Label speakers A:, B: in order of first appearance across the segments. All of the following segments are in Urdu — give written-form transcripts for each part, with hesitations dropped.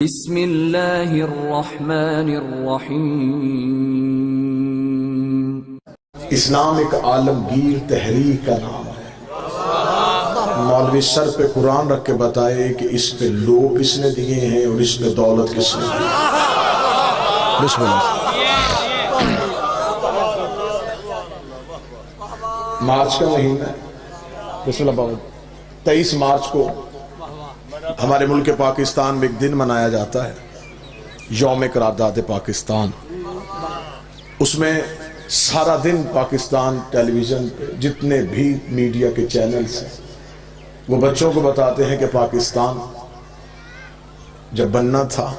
A: بسم اللہ الرحمن الرحیم۔
B: اسلام ایک عالمگیر تحریک کا نام ہے۔ مولوی سر پہ قرآن رکھ کے بتائے کہ اس پہ لوگ کس نے دیے ہیں اور اس پہ دولت کس نے دی۔ بسم اللہ۔ مارچ کا مہینہ ہے، بسم اللہ بابا، 23 مارچ کو ہمارے ملک پاکستان میں ایک دن منایا جاتا ہے، یوم قرارداد پاکستان۔ اس میں سارا دن پاکستان ٹیلی ویژن پہ جتنے بھی میڈیا کے چینلز ہیں وہ بچوں کو بتاتے ہیں کہ پاکستان جب بننا تھا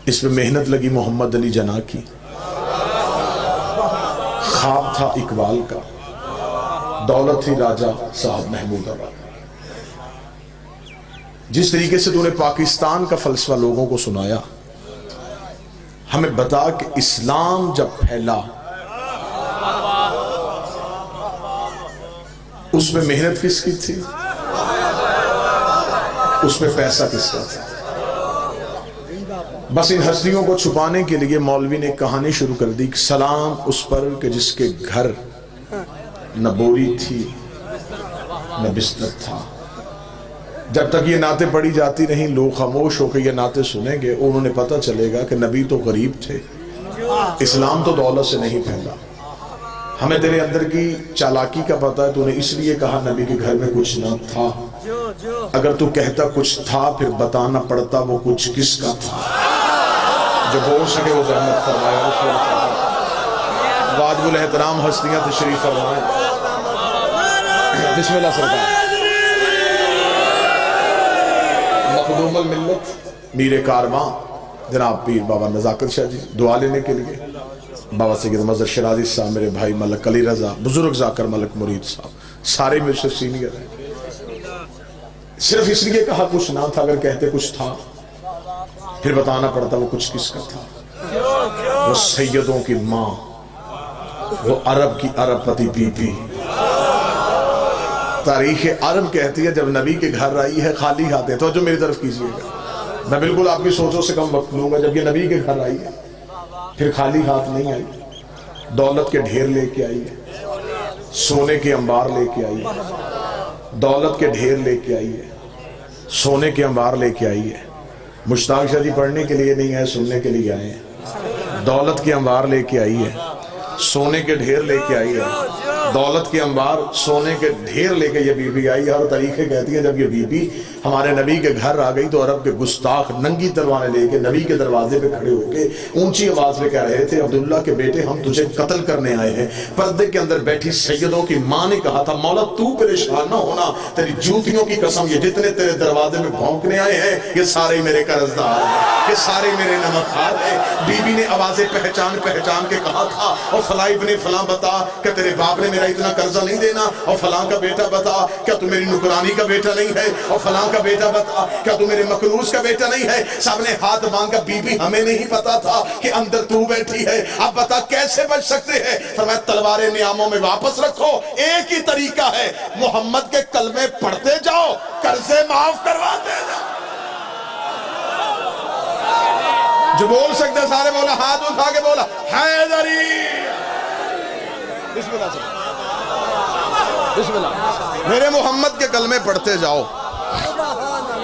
B: اس پہ محنت لگی محمد علی جناح کی، خواب تھا اقبال کا، دولت تھی راجہ صاحب محمود آباد۔ جس طریقے سے تو نے پاکستان کا فلسفہ لوگوں کو سنایا، ہمیں بتا کہ اسلام جب پھیلا اس میں محنت کس کی تھی، اس میں پیسہ کس کا تھا۔ بس ان ہستیوں کو چھپانے کے لیے مولوی نے کہانی شروع کر دی کہ سلام اس پر کہ جس کے گھر نہ بوری تھی نہ بستر تھا۔ جب تک یہ نعتیں پڑھی جاتی رہیں لوگ خاموش ہو کے یہ نعتیں سنیں گے، انہوں نے پتہ چلے گا کہ نبی تو غریب تھے، اسلام تو دولت سے نہیں پھیلا۔ ہمیں تیرے اندر کی چالاکی کا پتہ ہے، تو نے اس لیے کہا نبی کے گھر میں کچھ نہ تھا۔ اگر تو کہتا کچھ تھا پھر بتانا پڑتا وہ کچھ کس کا تھا۔ جو بول سکے وہ زحمت فرمائے۔ واجب الاحترام ہستیاں تشریف فرمائیں۔ بسم اللہ سرکار۔ مخدوم الملت میر کارواں جناب پیر بابا نزاکت شاہ جی دعا لینے کے لیے، بابا سید مظہر شرازی صاحب، میرے بھائی ملک علی رضا، بزرگ ذاکر ملک مرید صاحب، سارے مجھ سے سینئر ہیں۔ صرف اس لیے کہا کچھ نہ تھا، اگر کہتے کچھ تھا پھر بتانا پڑتا وہ کچھ کس کا تھا۔ وہ سیدوں کی ماں، وہ عرب کی عرب پتی بی بی، تاریخ عرب کہتی ہے جب نبی کے گھر آئی ہے خالی ہاتھ ہے۔ تو جو میری طرف کیجئے گا، میں بالکل آپ کی سوچوں سے کم وقت لوں گا۔ جب یہ نبی کے گھر آئی ہے پھر خالی ہاتھ نہیں آئی، دولت کے ڈھیر لے کے آئی ہے، سونے کے انبار لے کے آئی ہے، دولت کے ڈھیر لے کے آئی ہے، سونے کے انبار لے کے آئی ہے۔ مشتاق شاہ جی پڑھنے کے لیے نہیں آئے، سننے کے لیے آئے ہیں۔ دولت کے انبار لے کے آئی ہے، سونے کے ڈھیر لے کے آئی ہے، دولت کے انبار سونے کے ڈھیر لے کے یہ بی بی آئی ہے۔ اور تاریخیں کہتی ہیں جب یہ بی بی ہمارے نبی کے گھر آ گئی تو عرب کے گستاخ ننگی تلواریں لے کے نبی کے دروازے پہ کھڑے ہو کے اونچی آواز میں کہہ رہے تھے عبداللہ کے بیٹے ہم تجھے قتل کرنے آئے ہیں۔ پردے کے اندر بیٹھی سیدوں کی ماں نے کہا تھا مولا تو پریشان نہ ہونا، تیری جوتیوں کی قسم یہ جتنے تیرے دروازے میں بھونکنے آئے ہیں یہ سارے میرے قرضدار ہیں، یہ سارے میرے نمک خوار ہیں۔ بی بی نے آوازیں پہچان پہچان کے کہا تھا اور فلاں ابن فلاں بتا کہ تیرے باپ نے میرا اتنا قرضہ نہیں دینا، اور فلاں کا بیٹا بتا کیا تو میری نکرانی کا بیٹا نہیں ہے، اور فلاں کا بیٹا بتا کیا تو میرے مکروز کا بیٹا نہیں ہے۔ سب نے ہاتھ مانگا بی بی ہمیں نہیں پتا تھا کہ اندر تو بیٹھی ہے، اب بتا کیسے بچ سکتے ہیں۔ فرمایا تلواریں نیاموں میں واپس رکھو، ایک ہی طریقہ ہے محمد کے کلمے پڑھتے جاؤ، قرضے معاف کرواتے جاؤ۔ جو بول سکتے سارے بولا، ہاتھ اٹھا کے بولا حیدری۔ بسم اللہ سرکار، بسم اللہ، میرے محمد کے کلمے پڑھتے جاؤ۔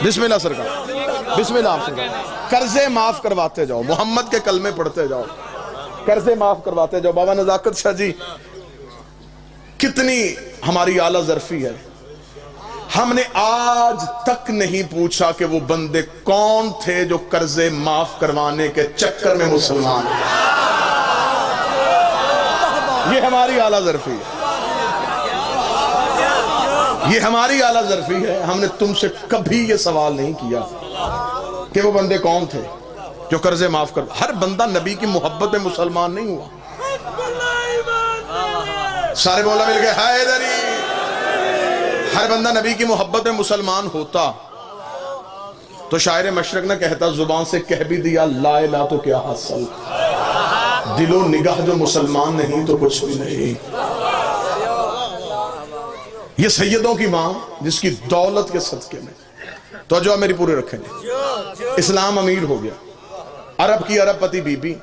B: بسم اللہ سرکار، بسم اللہ سرکار، قرضے معاف کرواتے جاؤ، محمد کے کلمے پڑھتے جاؤ، قرضے معاف کرواتے جاؤ۔ بابا نزاکت شاہ جی کتنی ہماری اعلیٰ ظرفی ہے، ہم نے آج تک نہیں پوچھا کہ وہ بندے کون تھے جو قرضے معاف کروانے کے چکر میں مسلمان ہیں۔ یہ ہماری اعلیٰ ظرفی ہے، یہ ہماری اعلیٰ ظرفی ہے۔ ہم نے تم سے کبھی یہ سوال نہیں کیا کہ وہ بندے کون تھے جو قرضے معاف کر۔ ہر بندہ نبی کی محبت میں مسلمان نہیں ہوا۔ سارے مولا مل گئے حیدری۔ ہر بندہ نبی کی محبت میں مسلمان ہوتا تو شاعر مشرق نہ کہتا زبان سے کہہ بھی دیا لا الہ تو کیا حاصل، دل و نگاہ جو مسلمان نہیں تو کچھ بھی نہیں۔ یہ سیدوں کی ماں جس کی دولت کے صدقے میں تو جو میری پورے رکھیں گے، اسلام امیر ہو گیا، عرب کی عرب پتی بی بی،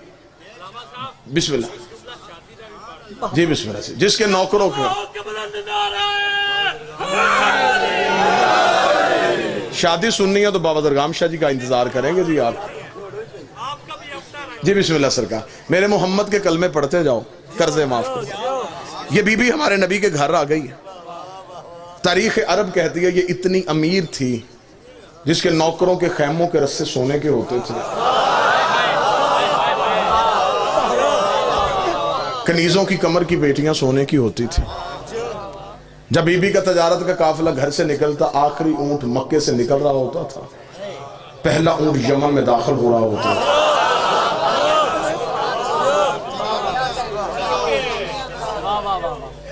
B: بسم اللہ جی بسم اللہ سے، جس کے نوکروں کے شادی سننی ہے تو بابا درگام شاہ جی کا انتظار کریں گے جی آپ جی بسم اللہ سرکار، میرے محمد کے کلمے پڑھتے جاؤ، قرضے معاف کرو۔ یہ بی بی ہمارے نبی کے گھر آ گئی ہے، تاریخ عرب کہتی ہے یہ اتنی امیر تھی جس کے نوکروں کے خیموں کے رسے سونے کے ہوتے تھے، کنیزوں کی کمر کی بیٹیاں سونے کی ہوتی تھی۔ جب بی بی کا تجارت کا قافلہ گھر سے نکلتا، آخری اونٹ مکے سے نکل رہا ہوتا تھا، پہلا اونٹ یمن میں داخل ہو رہا ہوتا تھا۔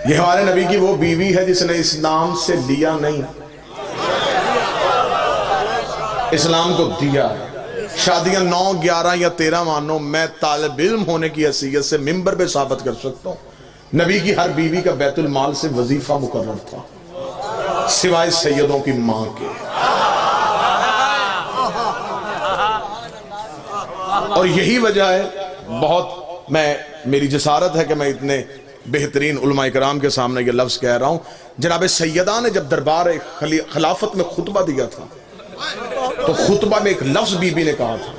B: یہ ہمارے نبی کی وہ بیوی ہے جس نے اسلام سے لیا نہیں، اسلام کو دیا ہے۔ شادیاں 9 11 یا 13 مانو، میں طالب علم ہونے کی حیثیت سے منبر پہ ثابت کر سکتا ہوں، نبی کی ہر بیوی کا بیت المال سے وظیفہ مقرر تھا، سوائے سیدوں کی ماں کے۔ اور یہی وجہ ہے، میری جسارت ہے کہ میں اتنے بہترین علماء کرام کے سامنے یہ لفظ کہہ رہا ہوں، جناب سیدہ نے جب دربار خلافت میں خطبہ دیا تھا تو خطبہ میں ایک لفظ بی بی نے کہا تھا۔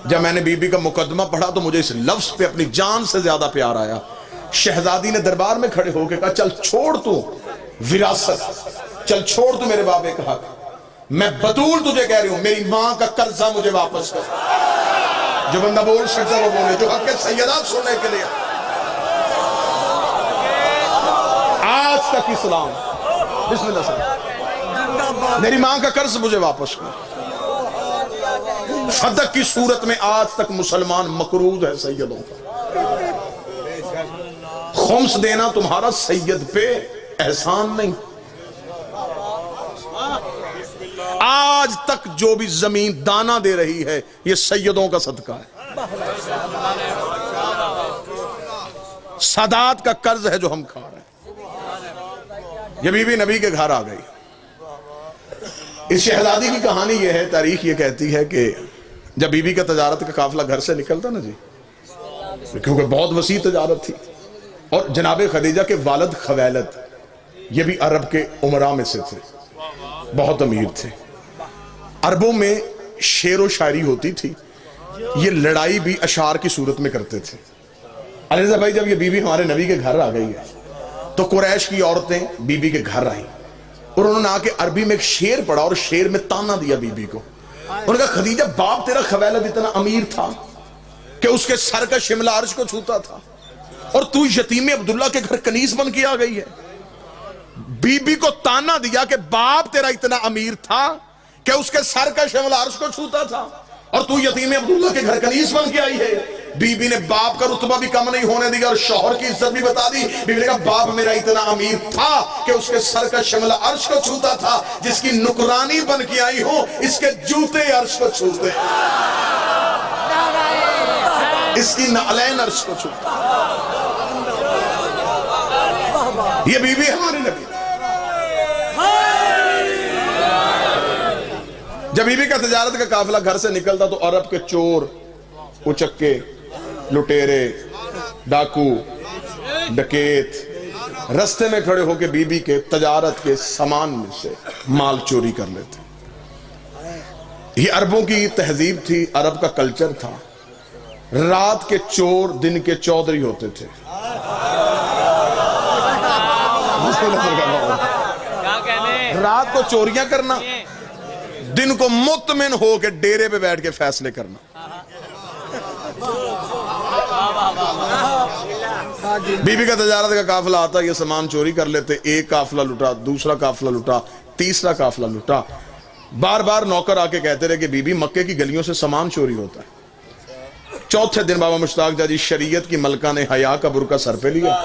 B: جب میں نے بی بی کا مقدمہ پڑھا تو مجھے اس لفظ پہ اپنی جان سے زیادہ پیار آیا۔ شہزادی نے دربار میں کھڑے ہو کے کہا، چل چھوڑ تو وراثت، چل چھوڑ تو میرے بابے کا حق، میں بطول تجھے کہہ رہی ہوں میری ماں کا قرضہ مجھے واپس کر۔ جو بندہ بول سکتا وہ بولے، جو حق سیدات سننے کے لیے آج تک اسلام، بسم اللہ سے، میری ماں کا قرض مجھے واپس کر۔ صدق کی صورت میں آج تک مسلمان مقروض ہے سیدوں کا۔ خمس دینا تمہارا سید پہ احسان نہیں۔ آج تک جو بھی زمین دانا دے رہی ہے یہ سیدوں کا صدقہ ہے، سادات کا قرض ہے جو ہم کھا رہے ہیں۔ یہ بی بی نبی کے گھر آ گئی۔ اس شہزادی کی کہانی یہ ہے، تاریخ یہ کہتی ہے کہ جب بی بی کا تجارت کا قافلہ گھر سے نکلتا نا جی، کیونکہ بہت وسیع تجارت تھی، اور جناب خدیجہ کے والد خویلد یہ بھی عرب کے امراء میں سے تھے، بہت امیر تھے۔ عربوں میں شعر و شاعری ہوتی تھی، یہ لڑائی بھی اشعار کی صورت میں کرتے تھے۔ علیزہ بھائی جب یہ بی بی ہمارے نبی کے گھر آ گئی ہے تو قریش کی عورتیں بی بی کے گھر آئیں اور انہوں نے آ کے عربی میں ایک شعر پڑھا اور شعر میں تانا دیا بی بی کو۔ انہوں نے کہا، خدیجہ باپ تیرا خویلد اتنا امیر تھا کہ اس کے سر کا شملہ عرش کو چھوتا تھا، اور تو یتیم عبداللہ کے گھر کنیز بن کے آ گئی ہے۔ بی بی کو تانا دیا کہ باپ تیرا اتنا امیر تھا کہ اس کے سر کا شملہ عرش کو چھوتا تھا، اور تو یتیم عبداللہ کے گھر کنیز بن کے آئی ہے۔ بی بی نے باپ کا رتبہ بھی کم نہیں ہونے دیا اور شوہر کی عزت بھی بتا دی۔ بی بی نے کہا، باپ میرا اتنا امیر تھا کہ اس کے سر کا شملہ عرش کو چھوتا تھا، جس کی نکرانی بن کے آئی ہوں اس کے جوتے عرش کو چھوتے، اس کی نعلین عرش کو چھوتا۔ یہ بی بی ہمارے نبی۔ جب بی بی کا تجارت کا قافلہ گھر سے نکلتا تو عرب کے چور، اچکے، لٹیرے، ڈاکو، ڈکیت رستے میں کھڑے ہو کے بی بی کے تجارت کے سامان میں سے مال چوری کر لیتے۔ یہ عربوں کی تہذیب تھی، عرب کا کلچر تھا۔ رات کے چور دن کے چودھری ہوتے تھے۔ رات کو چوریاں کرنا، دن کو مطمئن ہو کے ڈیرے پہ بیٹھ کے فیصلے کرنا۔ بی بی کا تجارت کا قافلہ آتا، یہ سامان چوری کر لیتے، ایک قافلہ لٹا، دوسرا قافلہ لٹا، تیسرا قافلہ لٹا۔ بار بار نوکر آ کے کہتے رہے کہ بی بی مکے کی گلیوں سے سامان چوری ہوتا ہے۔ چوتھے دن بابا مشتاق جی شریعت کی ملکہ نے حیا کا برقع سر پہ لیا،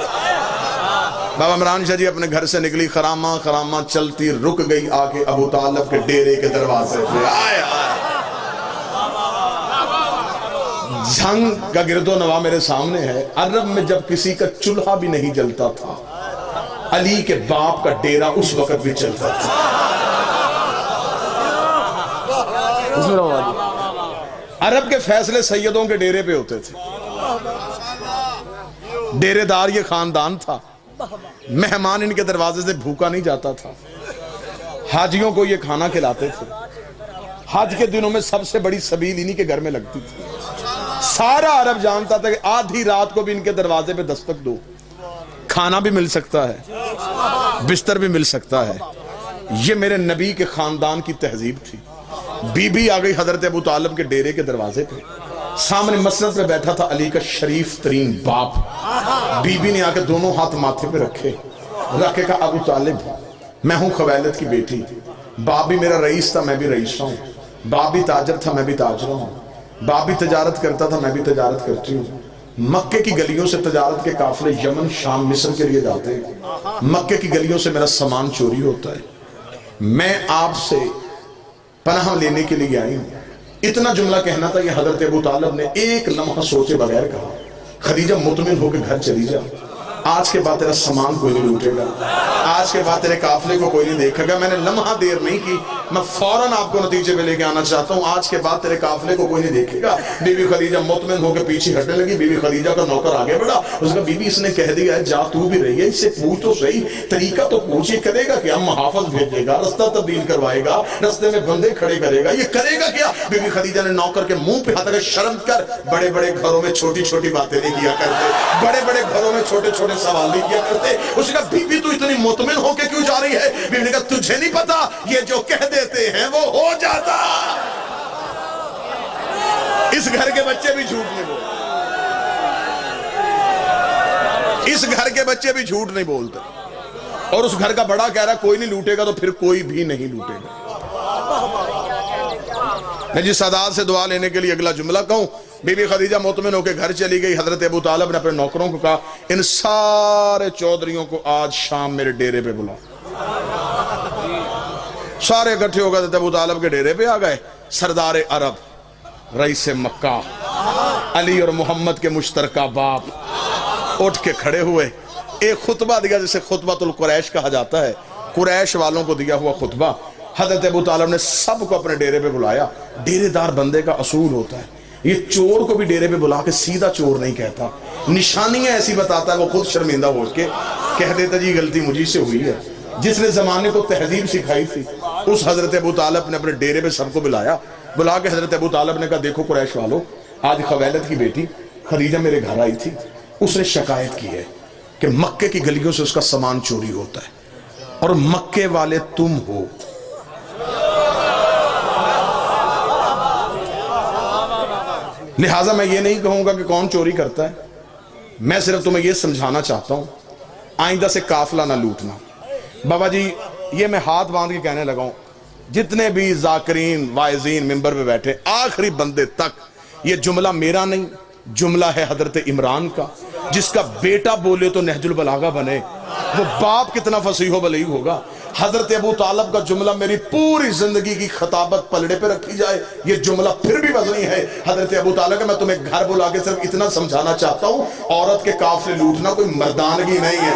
B: بابا عمران شاہ جی اپنے گھر سے نکلی، خرامہ خرامہ چلتی رک گئی آ کے ابو طالب کے ڈیرے کے دروازے پہ۔ آئے آئے جھنگ کا گرد و نواح میرے سامنے ہے۔ عرب میں جب کسی کا چولہا بھی نہیں جلتا تھا، علی کے باپ کا ڈیرا اس وقت بھی چلتا تھا۔ عرب کے فیصلے سیدوں کے ڈیرے پہ ہوتے تھے. ڈیرے دار یہ خاندان تھا. مہمان ان کے دروازے سے بھوکا نہیں جاتا تھا. حاجیوں کو یہ کھانا کھلاتے تھے. حج کے دنوں میں سب سے بڑی سبیل انہی کے گھر میں لگتی تھی. سارا عرب جانتا تھا کہ آدھی رات کو بھی ان کے دروازے پہ دستک دو, کھانا بھی مل سکتا ہے, بستر بھی مل سکتا ہے. یہ میرے نبی کے خاندان کی تہذیب تھی. بی بی آ گئی حضرت ابو طالب کے ڈیرے کے دروازے پہ. سامنے مسند پہ بیٹھا تھا علی کا شریف ترین باپ. بی بی نے آ کے دونوں ہاتھ ماتھے پہ رکھے, رکھ کے کہا ابو طالب میں ہوں خویلد کی بیٹی. باپ بھی میرا رئیس تھا, میں بھی رئیس ہوں. باپ بھی تاجر تھا, میں بھی تاجر ہوں. باپ بھی تجارت کرتا تھا, میں بھی تجارت کرتی ہوں. مکے کی گلیوں سے تجارت کے قافلے یمن شام مصر کے لیے جاتے ہیں. مکے کی گلیوں سے میرا سامان چوری ہوتا ہے. میں آپ سے پناہ لینے کے لیے آئی ہوں. اتنا جملہ کہنا تھا. یہ حضرت ابو طالب نے ایک لمحہ سوچے بغیر کہا, خدیجہ مطمئن ہو کے گھر چلی جا. آج کے بعد تیرا سامان کوئی نہیں لوٹے گا, آج کے بعد تیرے قافلے کو کوئی نہیں دیکھے گا. میں نے لمحہ دیر نہیں کی, میں فوراً آپ کو نتیجے پہ لے کے آنا چاہتا ہوں. آج کے بعد تیرے قافلے کو کوئی نہیں دیکھے گا. بی بی خدیجہ مطمئن ہو کے پیچھے ہٹنے لگی. بی بی خدیجہ کا نوکر آگے بڑھا. اس کا بی بی اس نے کہہ دیا ہے جا تو بھی رہی ہے, اس سے پوچھ تو صحیح, طریقہ تو پوچھ. یہ کرے گا کیا؟ محافظ بھیجے گا, رستہ تبدیل کروائے گا, رستے میں بندے کھڑے کرے گا, یہ کرے گا کیا؟ بی بی خدیجہ نے نوکر کے منہ پہ ہاتھ رکھا, شرم کر, بڑے بڑے گھروں میں چھوٹی چھوٹی باتیں نہیں کیا کرتے, بڑے بڑے گھروں میں چھوٹے چھوٹے سوال نہیں کیا کرتے. اس نے کہا بی بی تو اتنی مطمئن ہو کے کیوں جا رہی ہے؟ بی بی نے کہا تجھے نہیں پتا, یہ جو کہہ دیتے ہیں وہ ہو جاتا. اس گھر کے بچے بھی جھوٹ نہیں بولتے, اس گھر کے بچے بھی جھوٹ نہیں بولتے. اور اس گھر کا بڑا کہہ رہا کوئی نہیں لوٹے گا, تو پھر کوئی بھی نہیں لوٹے گا. میں جس عداد سے دعا لینے کے لیے اگلا جملہ کہوں, بی بی خدیجہ مطمئن ہو کے گھر چلی گئی. حضرت ابو طالب نے اپنے نوکروں کو کہا ان سارے چودھریوں کو آج شام میرے ڈیرے پہ بلا. سارے اکٹھے ہو گئے, حضرت ابو طالب کے ڈیرے پہ آ گئے. سردار عرب, رئیس مکہ, علی اور محمد کے مشترکہ باپ اٹھ کے کھڑے ہوئے. ایک خطبہ دیا جسے خطبۃ القریش کہا جاتا ہے, قریش والوں کو دیا ہوا خطبہ. حضرت ابو طالب نے سب کو اپنے ڈیرے پہ بلایا. ڈیرے دار بندے کا اصول ہوتا ہے, یہ چور کو بھی ڈیرے پہ بلا کے سیدھا چور نہیں کہتا, نشانیاں ایسی بتاتا ہے. وہ خود شرمندہ ہو کے کہہ دیتا جی غلطی مجھے سے ہوئی ہے. جس نے زمانے کو تہذیب سکھائی تھی اس حضرت ابو طالب نے اپنے ڈیرے پہ سب کو بلایا. بلا کے حضرت ابو طالب نے کہا دیکھو قریش والو, آج خویلد کی بیٹی خدیجہ میرے گھر آئی تھی. اس نے شکایت کی ہے کہ مکے کی گلیوں سے اس کا سامان چوری ہوتا ہے, اور مکے والے تم ہو. لہٰذا میں یہ نہیں کہوں گا کہ کون چوری کرتا ہے, میں صرف تمہیں یہ سمجھانا چاہتا ہوں آئندہ سے قافلہ نہ لوٹنا. بابا جی یہ میں ہاتھ باندھ کے کہنے لگا ہوں, جتنے بھی ذاکرین واعظین ممبر پہ بیٹھے آخری بندے تک, یہ جملہ میرا نہیں, جملہ ہے حضرت عمران کا, جس کا بیٹا بولے تو نہج البلاغہ بنے, وہ باپ کتنا فصیح و بلیغ ہوگا. حضرت ابو طالب کا جملہ میری پوری زندگی کی خطابت پلڑے پہ رکھی جائے, یہ جملہ پھر بھی وزنی ہے. حضرت ابو طالب کا میں تمہیں گھر بلا کے صرف اتنا سمجھانا چاہتا ہوں, عورت کے قافلے لوٹنا کوئی مردانگی نہیں ہے.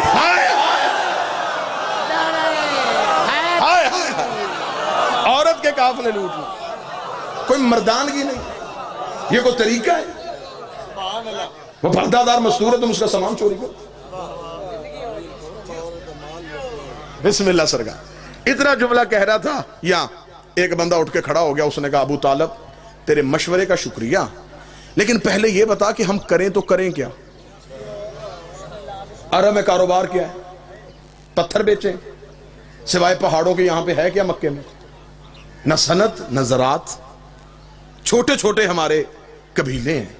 B: عورت کے قافلے لوٹنا کوئی مردانگی نہیں, یہ کوئی طریقہ ہے؟ وہ پردہ دار مستور ہے, تم اس کا سامان چوری کرو. بسم اللہ سرکار. اتنا جملہ کہہ رہا تھا, یہاں ایک بندہ اٹھ کے کھڑا ہو گیا. اس نے کہا ابو طالب تیرے مشورے کا شکریہ, لیکن پہلے یہ بتا کہ ہم کریں تو کریں کیا؟ عرب میں کاروبار کیا ہے؟ پتھر بیچیں, سوائے پہاڑوں کے یہاں پہ ہے کیا مکے میں؟ نہ صنعت نہ زراعت, چھوٹے چھوٹے ہمارے قبیلے ہیں.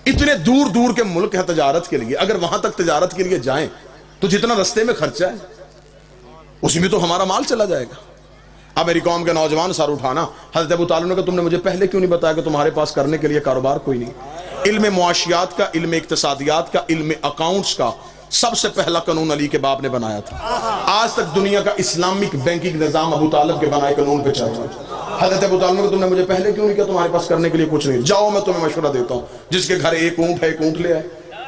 B: اتنے دور دور کے ملک ہیں تجارت کے لیے, اگر وہاں تک تجارت کے لیے جائیں تو جتنا رستے میں خرچہ ہے اسی میں تو ہمارا مال چلا جائے گا. اب میری قوم کے نوجوان سار اٹھانا. حضرت ابو طالب نے کہا تم نے مجھے پہلے کیوں نہیں بتایا کہ تمہارے پاس کرنے کے لیے کاروبار کوئی نہیں؟ علم معاشیات کا, علم اقتصادیات کا, علم اکاؤنٹس کا سب سے پہلا قانون علی کے باپ نے بنایا تھا. آج تک دنیا کا اسلامک بینکنگ نظام ابو طالب کے بنائے قانون پہ چل رہا ہے. حضرت ابو طالب نے کہا تم نے مجھے پہلے کیوں نہیں کہا تمہارے پاس کرنے کے لیے کچھ نہیں؟ جاؤ میں تمہیں مشورہ دیتا ہوں, جس کے گھر ایک اونٹ ہے ایک اونٹ لے آئے,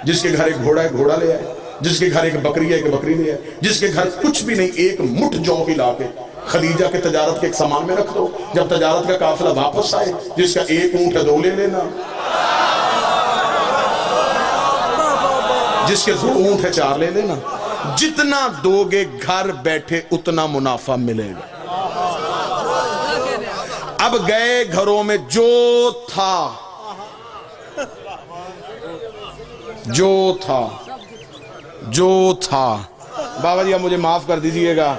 B: جس کے گھر ایک گھوڑا ہے گھوڑا لے آئے, جس کے گھر ایک بکری ہے ایک بکری لے آئے, جس کے گھر کچھ بھی نہیں ایک مٹھ جو ہلا کے خدیجہ کے تجارت کے ایک سامان میں رکھ دو، جب تجارت کا قافلہ واپس آئے جس کا ایک اونٹ ہے 2 لے لینا، جس کے 2 اونٹ ہے 4 لے لینا، جتنا دو گے گھر بیٹھے اتنا منافع ملے گا۔ اب گئے گھروں میں جو تھا بابا جی اب مجھے معاف کر دیجئے گا،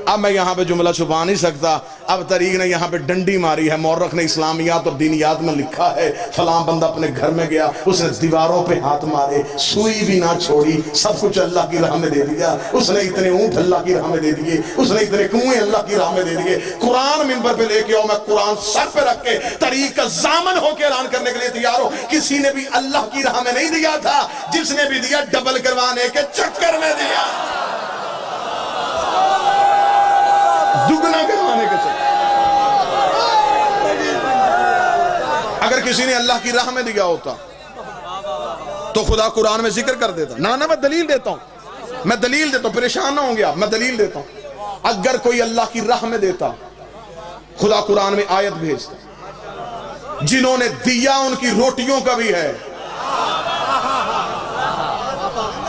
B: اب میں یہاں پہ جملہ چھپا نہیں سکتا، اب طریق نے یہاں پہ ڈنڈی ماری ہے، مورخ نے اسلامیات اور دینیات میں لکھا ہے فلاں بندہ اپنے گھر میں گیا، اس نے دیواروں پہ ہاتھ مارے، سوئی بھی نہ چھوڑی، سب کچھ اللہ کی راہ میں دے دیا، اس نے اتنے اونٹ اللہ کی راہ میں دے دیے، اس نے اتنے کنویں اللہ کی راہ میں دے دیے، قرآن منبر پہ لے کے آؤ، میں قرآن سر پہ رکھ کے طریق کا ضامن ہو کے اعلان کرنے کے لیے تیار ہوں، کسی نے بھی اللہ کی راہ میں نہیں دیا تھا، جس نے بھی دیا ڈبل کروانے کے چکر میں دیا، دگنا کروانے کے چکر۔ اگر کسی نے اللہ کی راہ میں دیا ہوتا تو خدا قرآن میں ذکر کر دیتا، نہ میں دلیل دیتا ہوں، پریشان نہ ہوں گے آپ، میں دلیل دیتا ہوں، اگر کوئی اللہ کی راہ میں دیتا خدا قرآن میں آیت بھیجتا، جنہوں نے دیا ان کی روٹیوں کا بھی ہے،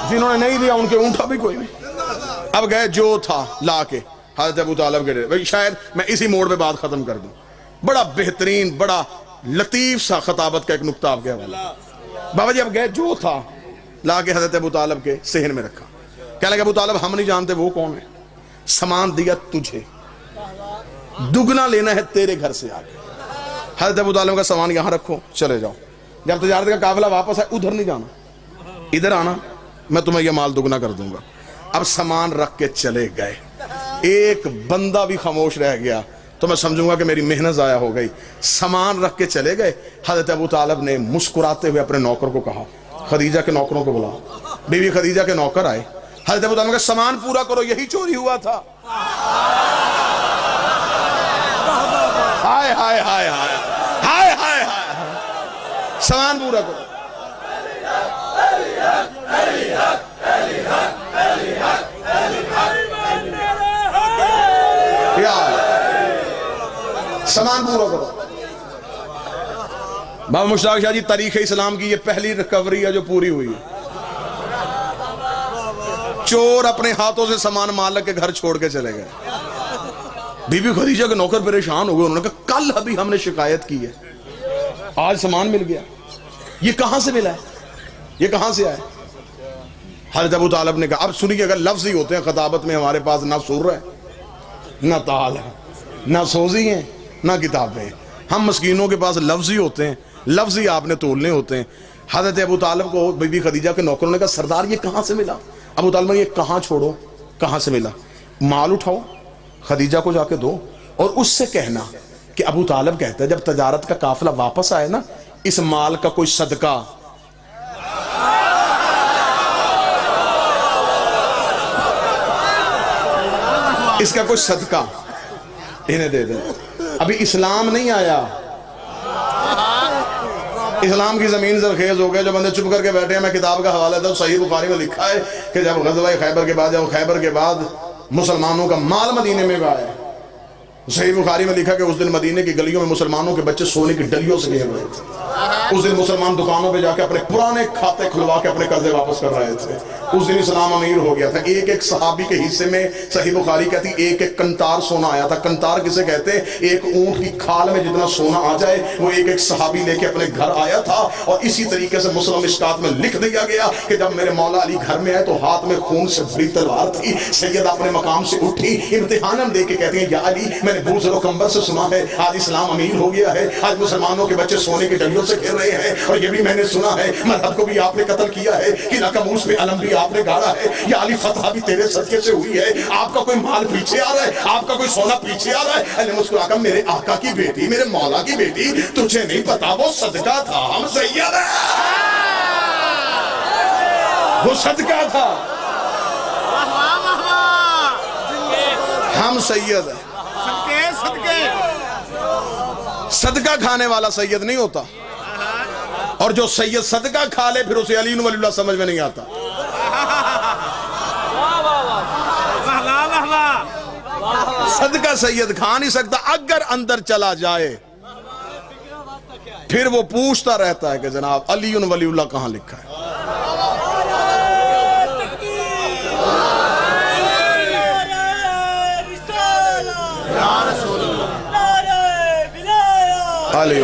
B: جنہوں نے نہیں دیا ان کے اونٹا بھی کوئی نہیں۔ اب گئے جو تھا لا کے حضرت ابو طالب کے ڈیرے، شاید میں اسی موڑ پہ بات ختم کر دوں، بڑا بہترین بڑا لطیف سا خطابت کا ایک نقطہ آپ کے حوالے، بابا جی اب گئے جو تھا لا کے حضرت ابو طالب کے صحن میں رکھا، کہنے لگے ابو طالب ہم نہیں جانتے وہ کون ہے، سامان دیا تجھے، دگنا لینا ہے تیرے گھر سے آگے، حضرت ابو طالب کا سامان یہاں رکھو چلے جاؤ، جب تجارت کا قافلہ واپس آئے ادھر نہیں جانا، ادھر آنا، میں تمہیں یہ مال دگنا کر دوں گا۔ اب سامان رکھ کے چلے گئے، ایک بندہ بھی خاموش رہ گیا تو میں سمجھوں گا کہ میری محنت ضائع ہو گئی، سامان رکھ کے چلے گئے۔ حضرت ابو طالب نے مسکراتے ہوئے اپنے نوکر کو کہا، خدیجہ کے نوکروں کو بلا، بیوی خدیجہ کے نوکر آئے، حضرت ابو طالب کا سامان پورا کرو، یہی چوری ہوا تھا۔ ہائے ہائے ہائے ہائے ہائے ہائے ہائے، سامان پورا کرو، سامان پورا کرو۔ بابا مشتاق شاہ جی تاریخ اسلام کی یہ پہلی ریکوری ہے جو پوری ہوئی ہے، چور اپنے ہاتھوں سے سامان مالک کے گھر چھوڑ کے چلے گئے، بی بی خدیجہ کے نوکر پریشان ہو گئے، انہوں نے کہا کل ابھی ہم نے شکایت کی ہے، آج سامان مل گیا، یہ کہاں سے ملا ہے، یہ کہاں سے آئے؟ حضرت ابو طالب نے کہا اب سنیے، اگر لفظ ہی ہوتے ہیں خطابت میں، ہمارے پاس نہ سر ہے نہ تال ہے نہ سوزی ہیں نہ کتابیں، ہم مسکینوں کے پاس لفظ ہی ہوتے ہیں، لفظ ہی آپ نے تولنے ہوتے ہیں۔ حضرت ابو طالب کو بی بی خدیجہ کے نوکروں نے کہا سردار یہ کہاں سے ملا؟ ابو طالب نے یہ کہاں چھوڑو، کہاں سے ملا؟ مال اٹھاؤ خدیجہ کو جا کے دو، اور اس سے کہنا کہ ابو طالب کہتا ہے جب تجارت کا قافلہ واپس آئے نا، اس مال کا کوئی صدقہ اس کا کوئی صدقہ انہیں دے دیں۔ ابھی اسلام نہیں آیا، اسلام کی زمین زرخیز ہو گئے، جو بندے چپ کر کے بیٹھے ہیں، میں کتاب کا حوالہ دوں، صحیح بخاری میں لکھا ہے کہ جب غزوہ خیبر کے بعد مسلمانوں کا مال مدینے میں آیا، صحیح بخاری میں لکھا کہ اس دن مدینے کی گلیوں میں مسلمانوں کے بچے سونے کی ڈلیوں سے گھیر رہے تھے، اس دن مسلمان دکانوں پہ جا کے اپنے پرانے کھاتے کھلوا کے اپنے قرضے واپس کر رہے تھے، اس دن اسلام امیر ہو گیا تھا۔ ایک ایک صحابی کے حصے میں صحیح بخاری کہتی ایک ایک کنتار سونا آیا تھا۔ کنتار کسے کہتے ہیں؟ ایک اونٹ کی کھال میں جتنا سونا آ جائے وہ ایک ایک صحابی لے کے اپنے گھر آیا تھا، اور اسی طریقے سے مسلم مشکات میں لکھ دیا گیا کہ جب میرے مولا علی گھر میں آئے تو ہاتھ میں خون سے بھری تلوار تھی، سید اپنے مقام سے اٹھی، امتحانم دے کے کہتے ہیں یا علی میں نے بوزر و کمبر سے سنا ہے آج اسلام امیر ہو گیا ہے، آج مسلمانوں کے بچے سونے کی ڈلیوں سے کھیل رہے ہیں، اور یہ بھی میں نے سنا ہے مذہب کو بھی آپ نے قتل کیا ہے، قلعہ کموس پہ علم بھی آپ نے گاڑا ہے، یا علی فتح بھی تیرے صدقے سے ہوئی ہے، آپ کا کوئی مال پیچھے آ رہا ہے، آپ کا کوئی سونا پیچھے آ رہا ہے۔ علی مسکرا کر میرے آقا کی بیٹی، میرے مولا کی بیٹی، تجھے نہیں پتا وہ صدقہ تھا، ہم سید ہے، وہ صدقہ تھا، ہم سید ہیں۔ صدقہ کھانے والا سید نہیں ہوتا، اور جو سید صدقہ کھا لے پھر اسے علی ولی اللہ سمجھ میں نہیں آتا۔ صدقہ سید کھا نہیں سکتا، اگر اندر چلا جائے پھر وہ پوچھتا رہتا ہے کہ جناب علی ولی اللہ کہاں لکھا ہے؟ علی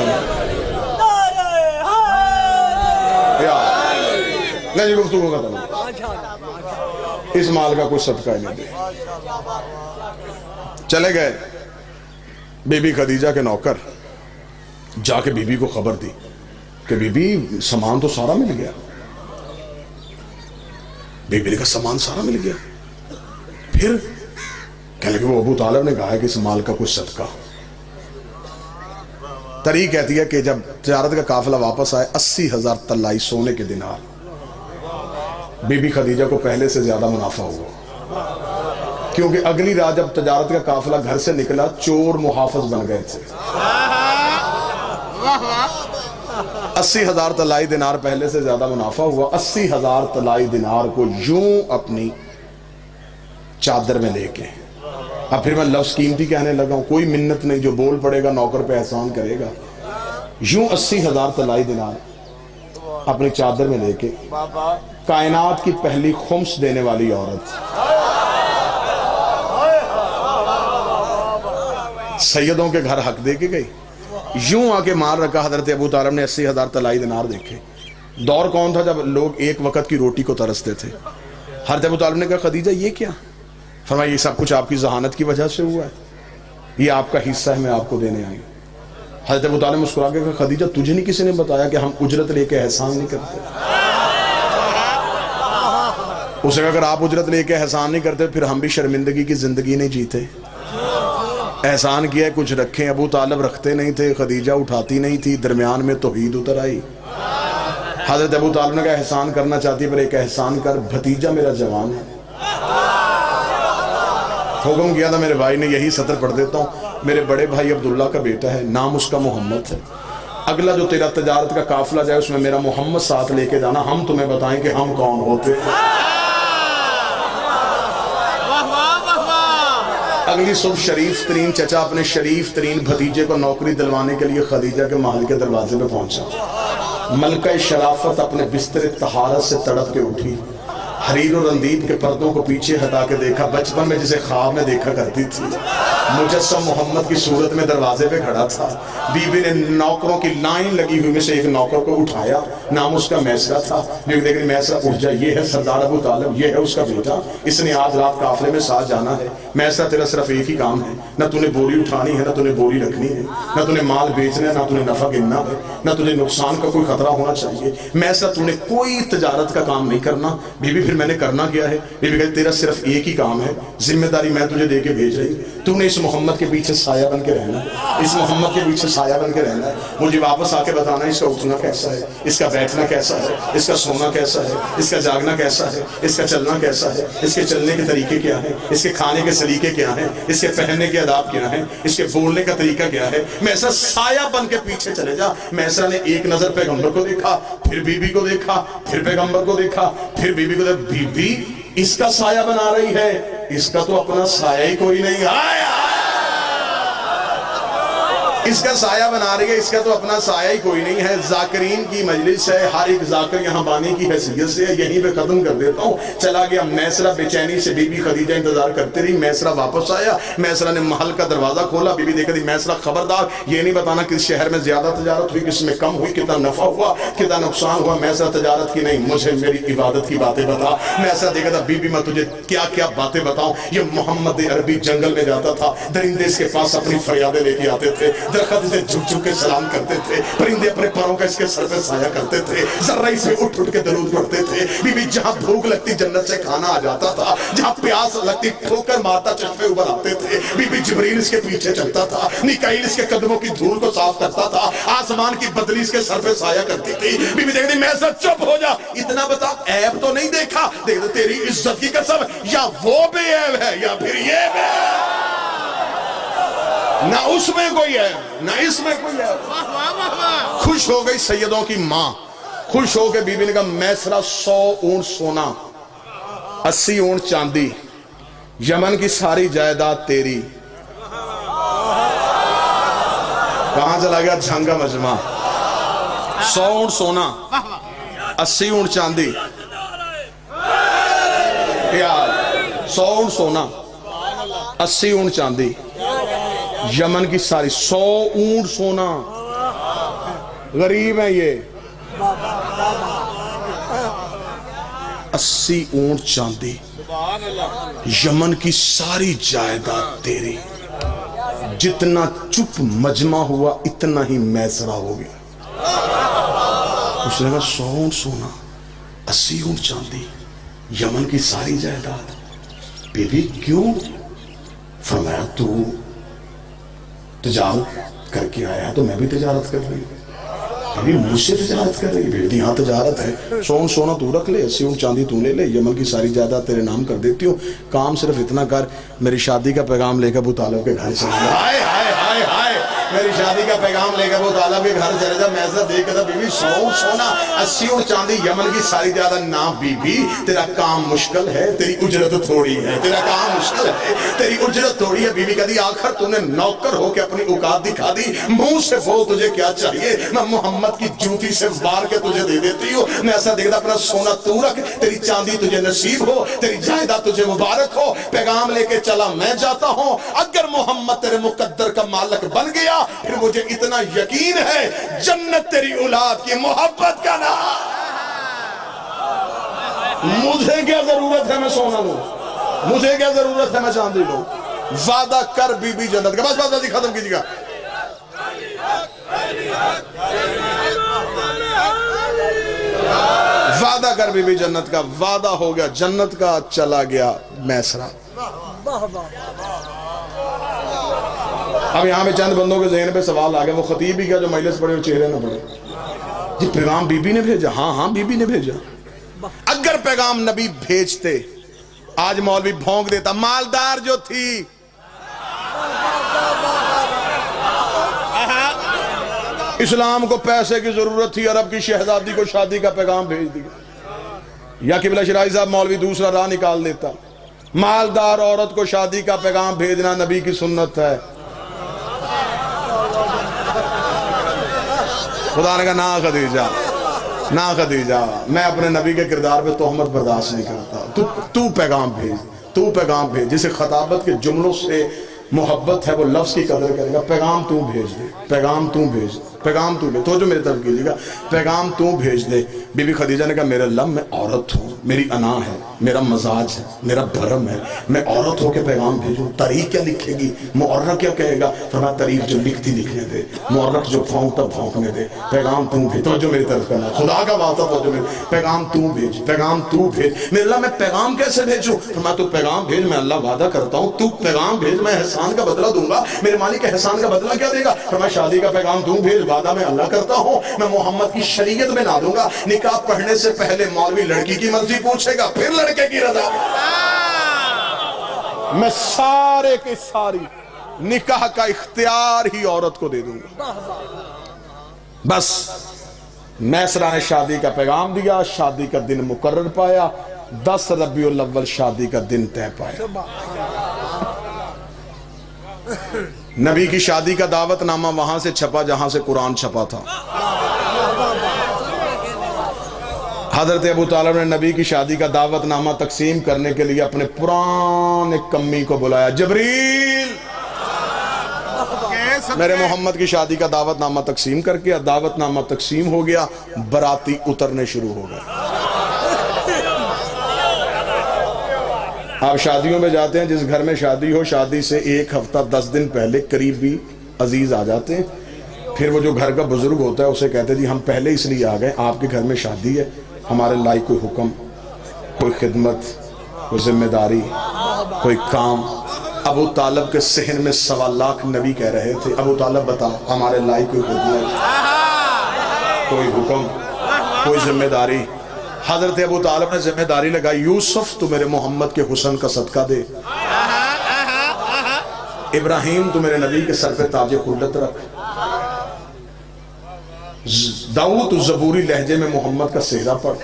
B: نہیں گفتگو کا تعلق، اس مال کا کوئی صدقہ نہیں دے۔ چلے گئے بی بی خدیجہ کے نوکر، جا کے بی بی کو خبر دی کہ بی بی سامان تو سارا مل گیا۔ بی بی نے کہا سامان سارا مل گیا؟ پھر کہنے کہ وہ ابو طالب نے کہا ہے کہ اس مال کا کوئی صدقہ۔ تاریخ کہتی ہے کہ جب تجارت کا قافلہ واپس آئے 80,000 طلائی سونے کے دینار، بی بی خدیجہ کو پہلے سے زیادہ منافع ہوا، کیونکہ اگلی رات جب تجارت کا قافلہ گھر سے نکلا چور محافظ بن گئے تھے۔ 80,000 طلائی دینار پہلے سے زیادہ منافع ہوا۔ 80,000 طلائی دینار کو یوں اپنی چادر میں لے کے، اب پھر میں لفظ قیمتی کہنے لگا ہوں، کوئی منت نہیں، جو بول پڑے گا نوکر پہ احسان کرے گا۔ یوں 80,000 طلائی دینار اپنی چادر میں لے کے کائنات کی پہلی خمس دینے والی عورت سیدوں کے گھر حق دے کے گئی، یوں آ کے مار رکھا۔ حضرت ابو طالب نے 80,000 طلائی دینار دیکھے۔ دور کون تھا جب لوگ ایک وقت کی روٹی کو ترستے تھے۔ حضرت ابو طالب نے کہا خدیجہ یہ کیا؟ فرمایا یہ سب کچھ آپ کی ذہانت کی وجہ سے ہوا ہے، یہ آپ کا حصہ ہے، میں آپ کو دینے آئی۔ حضرت ابو طالب مسکرا کے کہا خدیجہ تجھے نہیں کسی نے بتایا کہ ہم اجرت لے کے احسان نہیں کرتے؟ اسے کہا اگر آپ اجرت لے کے احسان نہیں کرتے پھر ہم بھی شرمندگی کی زندگی نہیں جیتے۔ احسان کیا ہے کچھ رکھیں، ابو طالب رکھتے نہیں تھے، خدیجہ اٹھاتی نہیں تھی، درمیان میں توحید اتر آئی۔ حضرت ابو طالب نے کہا احسان کرنا چاہتی ہے پر ایک احسان کر، بھتیجا میرا جوان ہے۔ حکم کیا تھا میرے بھائی نے، یہی سطر پڑھ دیتا ہوں، میرے بڑے بھائی عبداللہ کا بیٹا ہے، نام اس کا محمد ہے، اگلا جو تیرا تجارت کا قافلہ جائے اس میں میرا محمد ساتھ لے کے جانا، ہم تمہیں بتائیں کہ ہم کون ہوتے ہیں۔ اگلی صبح شریف ترین چچا اپنے شریف ترین بھتیجے کو نوکری دلوانے کے لیے خدیجہ کے محل کے دروازے پہ پہنچا۔ ملکہ شرافت اپنے بستر طہارت سے تڑپ کے اٹھی، حریر و رندید کے پردوں کو پیچھے ہٹا کے دیکھا، بچپن میں جسے خواب میں دیکھا کرتی تھی مجسم محمد کی صورت میں دروازے پہ کھڑا تھا۔ بی بی نے نوکروں کی لائن لگی ہوئی میں سے ایک نوکر کو اٹھایا، نام اس کا میسرہ تھا۔ بی بی دیکھ میسرہ اٹھ جا، یہ ہے سردار ابو طالب، یہ ہے اس کا بیٹا، اس نے آج رات قافلے میں ساتھ جانا ہے۔ میسرہ تیرا صرف ایک ہی کام ہے، نہ تو نے بوری اٹھانی ہے، نہ تو نے بوری رکھنی ہے، نہ تو نے مال بیچنا ہے، نہ تو نے نفع گننا ہے، نہ تجھے نقصان کا کوئی خطرہ ہونا چاہیے۔ میسرہ تو نے کوئی تجارت کا کام نہیں کرنا۔ بی بی پھر میں نے کرنا کیا ہے؟ بی بی کہتی تیرا صرف ایک ہی کام ہے، ذمہ داری میں تجھے دے کے بھیج رہی، تو نے اس محمد کے پیچھے سایہ بن کے رہنا ہے، اس محمد کے پیچھے سایہ بن کے رہنا ہے۔ مجھے واپس آ کے بتانا ہے اس کا اٹھنا کیسا ہے، اس کا بیٹھنا کیسا ہے، اس کا سونا کیسا ہے، اس کا جاگنا کیسا ہے، اس کا چلنا کیسا ہے، اس کے چلنے کے طریقے کیا ہیں، اس کے کھانے کے سلیقے کیا ہیں، اس کے پہننے کے آداب کیا ہیں، اس کے بولنے کا طریقہ کیا ہے۔ میسرہ سایہ بن کے پیچھے چلے جا۔ میسرہ نے ایک نظر پیغمبر کو دیکھا، پھر بی بی کو دیکھا، پھر پیغمبر کو دیکھا، پھر بی بی کو دیکھا، بی بی اس کا سایہ بنا رہی ہے، اس کا تو اپنا سایہ ہی کوئی نہیں ہے، اس کا سایہ بنا رہی ہے، اس کا تو اپنا سایہ ہی کوئی نہیں ہے۔ ذاکرین کی مجلس ہے، ہر ایک ذاکر یہاں بانی کی حیثیت سے ہے، یہیں پہ ختم کر دیتا ہوں۔ چلا گیا میسرہ بے چینی سے، بی بی خدیجہ انتظار کرتے رہی۔ میسرہ واپس آیا، میسرہ نے محل کا دروازہ کھولا، بی بی دیکھا دی میسرہ خبردار یہ نہیں بتانا کس شہر میں زیادہ تجارت ہوئی، کس میں کم ہوئی، کتنا نفع ہوا، کتنا نقصان ہوا۔ میسرہ تجارت کی نہیں، مجھے میری عبادت کی باتیں بتا۔ میسرہ دیکھا تھا بی بی میں تجھے کیا کیا باتیں بتاؤں۔ یہ محمد عربی جنگل میں جاتا تھا، درندے اس کے پاس اپنی فریادیں لے کے آتے تھے، درخت سے جھک جھک کے سلام کرتے تھے، پرندے اپنے پروں کا اس کے سر پہ سایہ کرتے تھے، ذرہ اس میں اٹھ اٹھ کے درود پڑھتے تھے۔ بی بی جہاں بھوک لگتی جنت سے کھانا آ جاتا تھا، جہاں پیاس لگتی ٹھوکر مارتا چشمے ابل آتے تھے۔ بی بی جبریل اس کے پیچھے چلتا تھا، میکائیل اس کے قدموں کی دھول کو صاف کرتا تھا، آسمان کی بدلی اس کے سر پہ سایہ کرتی تھی۔ بی بی دیکھتی میں سے چپ ہو جا، اتنا بتا عیب تو نہیں دیکھا؟ دیکھ تیری عزت کی قسم، یا وہ بے عیب ہے یا پھر یہ بے عیب، نہ اس میں کوئی ہے نہ اس میں کوئی ہے۔ خوش ہو گئی سیدوں کی ماں، خوش ہو کے بی بی نے کہا میسرہ 100 اونٹ سونا، 80 اونٹ چاندی، یمن کی ساری جائیداد تیری، کہاں چلا گیا؟ جھنگا مجمع. 100 اونٹ سونا، 80 اونٹ چاندی. 100 اونٹ سونا، 80 اونٹ چاندی. یمن کی ساری 100 اونٹ سونا. غریب ہیں یہ. 80 اونٹ چاندی. یمن کی ساری جائیداد تیری. جتنا چپ مجمع ہوا اتنا ہی میسرہ ہو گیا. اس نے کہا 100 اونٹ سونا، 80 اونٹ چاندی، یمن کی ساری جائیداد. بی بی کیوں؟ فرمایا تو تجارت کر کے آیا تو میں بھی تجارت کر رہی ہوں. بی بی مجھ سے تجارت کر رہی. بی بی ہاں تجارت ہے. 100 اونٹ سونا تو رکھ لے، 80 اونٹ چاندی تو لے لے، یمن کی ساری جائیداد تیرے نام کر دیتی ہوں. کام صرف اتنا کر، میری شادی کا پیغام لے کر ابو طالب کے گھر چلے جا. ہائے ہائے ہائے ہائے، میری شادی کا پیغام لے کر ابو طالب کے گھر چلے جا. میں ایسا دیکھ کر بی بی 100 اونٹ سونا، 80 اونٹ چاندی، یمن کی ساری جائیداد. نہ بی بی، تیرا کام مشکل ہے، تیری اجرت تھوڑی ہے. تیرا کام مشکل ہے، تیری اجرت تھوڑی ہے. بی بی کہتی آخر تو نے نوکر ہو کے اپنی اوقات دکھا دی. منہ سے بول تجھے کیا چاہیے، میں محمد کی جوتی سے وار کے تجھے دے دیتی ہوں. میں ایسا دیکھتا اپنا سونا تو رکھ، تیری چاندی تجھے نصیب ہو، تیری جائیداد تجھے مبارک ہو. پیغام لے کے چلا میں جاتا ہوں. اگر محمد تیرے مقدر کا مالک بن گیا پھر مجھے اتنا یقین ہے جنت تیری اولاد کی محبت کا نام. مجھے کیا ضرورت ہے میں سونا لوں، مجھے کیا ضرورت ہے میں چاندی لوں. وعدہ کر بی بی جنت کا. بس بات ختم کیجیے گا. وعدہ کر بی بی جنت کا. وعدہ ہو گیا جنت کا. چلا گیا میسرہ. اب یہاں پہ چند بندوں کے ذہن پہ سوال آ گیا، وہ خطیب ہی کیا جو مجلس پڑھے اور چہرے نہ پڑھے. جی پیغام بی بی نے بھیجا. ہاں ہاں بی بی نے بھیجا. اگر پیغام نبی بھیجتے آج مولوی بھونک دیتا. مالدار جو تھی، اسلام کو پیسے کی ضرورت تھی، عرب کی شہزادی کو شادی کا پیغام بھیج دیا. یا قبلہ شرائی صاحب مولوی دوسرا راہ نکال دیتا. مالدار عورت کو شادی کا پیغام بھیجنا نبی کی سنت ہے. خدا نے کہا نا خدیجہ، نا خدیجہ، میں اپنے نبی کے کردار پہ تہمت برداشت نہیں کرتا. تو پیغام بھیج، تو پیغام بھیج. جسے خطابت کے جملوں سے محبت ہے وہ لفظ کی قدر کرے گا. پیغام تو بھیج دے، پیغام تو بھیج، پیغام تو بھیج. تو جو میری طرف کیجیے گا، پیغام تو بھیج دے. بی بی خدیجہ نے کہا میرے لب میں عورت ہوں، میری انا ہے، میرا مزاج ہے، میرا بھرم ہے. میں عورت ہو کے پیغام بھیجوں. تاریخ کیا لکھے گی، مورخ کیا کہے گا؟ فرمایا تاریخ جو لکھتی لکھنے دے، مورخ جو پھونکتا پھونکنے دے. پیغام تو بھیج. تو جو میری طرف کرنا، خدا کا واسطہ تو جو میری پیغام تو بھیج، پیغام تو بھیج. میرے اللہ میں پیغام کیسے بھیجوں؟ فرمایا تو پیغام بھیج، میں اللہ وعدہ کرتا ہوں تو پیغام بھیج، میں احسان کا بدلہ دوں گا. میرے مالک احسان کا بدلہ کیا دے گا؟ فرمایا شادی کا پیغام تو بھیج، وعدہ میں اللہ کرتا ہوں میں محمد کی شریعت میں نہ دوں گا. نکاح پڑھنے سے پہلے مولوی لڑکی کی مرضی پوچھے گا، پھر لڑکے کی رضا. میں سارے کے ساری نکاح کا اختیار ہی عورت کو دے دوں گا. بس میسرہ نے شادی کا پیغام دیا. شادی کا دن مقرر پایا. 10 ربیع الاول شادی کا دن طے پایا. نبی کی شادی کا دعوت نامہ وہاں سے چھپا جہاں سے قرآن چھپا تھا. حضرت ابو طالب نے نبی کی شادی کا دعوت نامہ تقسیم کرنے کے لیے اپنے پرانے کمی کو بلایا. جبریل میرے محمد کی شادی کا دعوت نامہ تقسیم کر کے. دعوت نامہ تقسیم ہو گیا. براتی اترنے شروع ہو گئے. آپ شادیوں میں جاتے ہیں، جس گھر میں شادی ہو، شادی سے 1 ہفتہ 10 دن پہلے قریبی عزیز آ جاتے ہیں. پھر وہ جو گھر کا بزرگ ہوتا ہے اسے کہتے ہیں جی ہم پہلے اس لیے آ گئے، آپ کے گھر میں شادی ہے، ہمارے لائق کوئی حکم، کوئی خدمت، کوئی ذمہ داری، کوئی کام. ابو طالب کے صحن میں 1.25 لاکھ نبی کہہ رہے تھے ابو طالب بتا ہمارے لائق کوئی خدمت، کوئی حکم، کوئی ذمہ داری. حضرت ابو طالب نے ذمہ داری لگائی. یوسف تو میرے محمد کے حسن کا صدقہ دے. ابراہیم تو میرے نبی کے سر پہ تاج خلت رکھ. داؤد تو زبوری لہجے میں محمد کا سہرا پڑھ.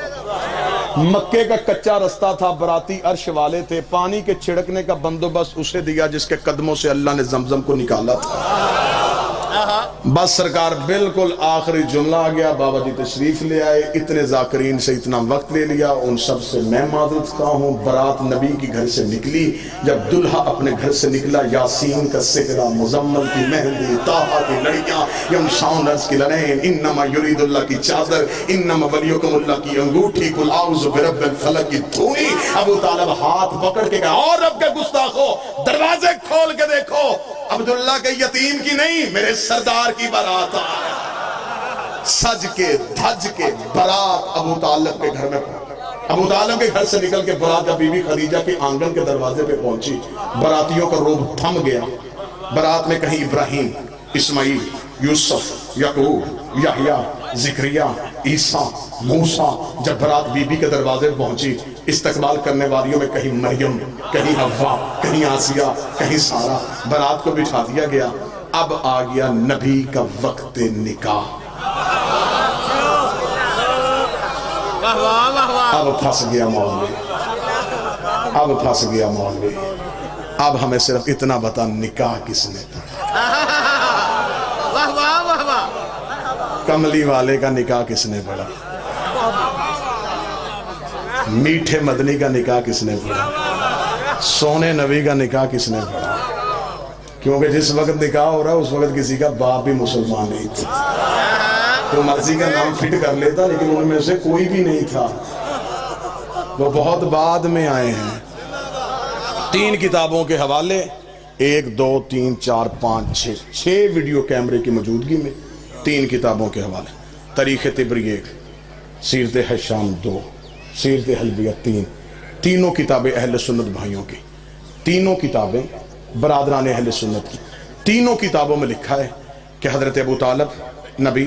B: مکے کا کچا رستہ تھا، براتی عرش والے تھے. پانی کے چھڑکنے کا بندوبست اسے دیا جس کے قدموں سے اللہ نے زمزم کو نکالا تھا. بس سرکار بالکل آخری جملہ آ گیا، بابا جی تشریف لے آئے، اتنے ذاکرین سے اتنا وقت لے لیا، ان سب سے میں معذرت خواہ ہوں۔ برات نبی کی گھر سے نکلی، جب دلہا اپنے گھر سے نکلا، یاسین کا سکرہ، مزمل کی مہندی، طٰہٰ کی لڑیاں، یمشون رز کی لڑین، انما یرید اللہ کی چادر، انما ولیکم اللہ کی انگوٹھی، قل اعوذ برب الفلق کی دھوئی۔ ابو طالب ہاتھ پکڑ کے کہا، اور رب کے گستاخو دروازے کھول کے دیکھو، عبداللہ کے یتیم کی نہیں، میرے سردار کی برات آئے۔ سج کے دھج کے برات ابو طالب کے گھر میں پہنچی۔ ابو طالب کے گھر سے نکل کے برات جب بی بی خدیجہ کے آنگن کے دروازے پہ پہنچی، براتیوں کا روب تھم گیا۔ برات میں کہیں ابراہیم، اسماعیل، یوسف، یعقوب، یحییٰ، زکریا، عیسیٰ، موسیٰ۔ جب برات بی بی کے دروازے پہنچی، استقبال کرنے والیوں میں کہیں مریم، کہیں حوا، کہیں آسیہ، کہیں سارہ۔ برات کو بٹھا دیا گیا۔ اب آ گیا نبی کا وقت نکاح۔ اب پھنس گیا مولوی، اب پھنس گیا مولوی۔ اب ہمیں صرف اتنا بتا، نکاح کس نے پڑھا؟ کملی والے کا نکاح کس نے پڑھا؟ میٹھے مدنی کا نکاح کس نے پڑھا؟ سونے نبی کا نکاح کس نے پڑھا؟ کیونکہ جس وقت نکاح ہو رہا اس وقت کسی کا باپ بھی مسلمان نہیں تھا، تو مرضی کا نام فٹ کر لیتا، لیکن ان میں سے کوئی بھی نہیں تھا، وہ بہت بعد میں آئے ہیں۔ 3 کتابوں کے حوالے، 1 2 3 4 5 6 ویڈیو کیمرے کی موجودگی میں 3 کتابوں کے حوالے۔ تاریخ طبری 1، سیرت ہشام 2، سیرت حلبیہ 3۔ تینوں کتابیں اہل سنت بھائیوں کی، تینوں کتابیں برادران اہل سنت کی۔ تینوں کتابوں میں لکھا ہے کہ حضرت ابو طالب نبی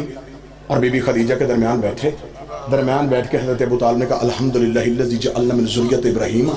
B: اور بی بی خدیجہ کے درمیان بیٹھ کے حضرت ابو طالب نے کہا، الحمدللہ الذی جعلنا من ذریۃ ابراہیم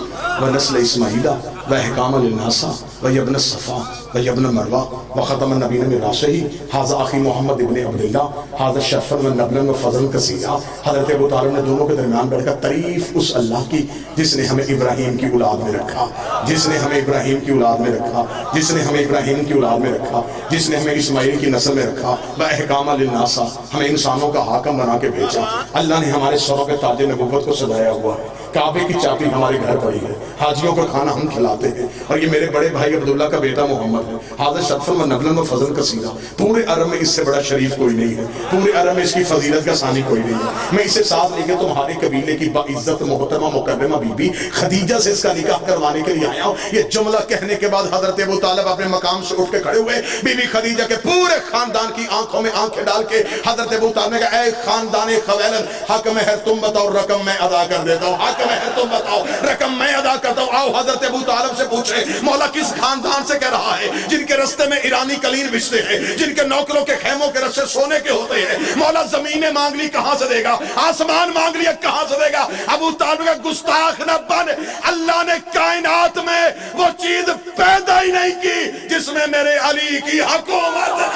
B: ونسل اسماعیل واحکاما للناس وابن الصفا وابن مروہ وختم النبیین من راسہ ھذا اخی محمد ابن عبداللہ ھذا شرفا ونبلا وفضلا کثیرا۔ حضرت ابو طالب نے دونوں کے درمیان بیٹھ کر تعریف اس اللہ کی جس نے ہمیں ابراہیم کی اولاد میں رکھا، جس نے ہمیں ابراہیم کی اولاد میں رکھا، جس نے ہمیں ابراہیم کی اولاد میں رکھا، جس نے ہمیں اسماعیل کی نسل میں رکھا، واحکاما للناس، ہمیں انسانوں کا حاکم بنا کے بھیجا۔ اللہ نے ہمارے سروں پہ تاج نبوت کو سجایا ہوا ہے، کعبے کی چابی ہمارے گھر پڑی ہے، حاجیوں کا کھانا ہم کھلاتے ہیں، اور یہ میرے بڑے بھائی عبداللہ کا بیٹا محمد ہے، حاضر شرفا و نبلا و فضل کثیرا۔ پورے عرب میں اس سے بڑا شریف کوئی نہیں ہے، پورے عرب میں اس کی فضیلت کا ثانی کوئی نہیں ہے۔ میں اسے ساتھ لے کے تمہارے قبیلے کی باعزت محترمہ مکرمہ بی بی خدیجہ سے اس کا نکاح کروانے کے لیے آیا ہوں۔ یہ جملہ کہنے کے بعد حضرت ابو طالب اپنے مقام سے اٹھ کے کھڑے ہوئے، بی بی خدیجہ کے پورے خاندان کی آنکھوں میں آنکھیں ڈال کے حضرت ابو طالب نے کہا، اے خاندان خویلد، حق میں ہے تم بتاؤ، رقم میں ادا کر دیتا ہوں، حق میں ہے تم بتاؤ، رقم میں ادا کرتا ہوں۔ آؤ حضرت ابو طالب سے پوچھیں، مولا کس خاندان سے کہہ رہا ہے جن کے رستے میں ایرانی قلین بچتے ہیں، جن کے نوکروں کے خیموں کے رستے سونے کے ہوتے ہیں؟ مولا زمینیں مانگ لی کہاں سے دے گا، آسمان مانگ لیا کہاں سے دے گا؟ ابو طالب کا گستاخ نہ بن، اللہ نے کائنات میں وہ چیز پیدا ہی نہیں کی جس میں میرے علی کی حکومت ہے۔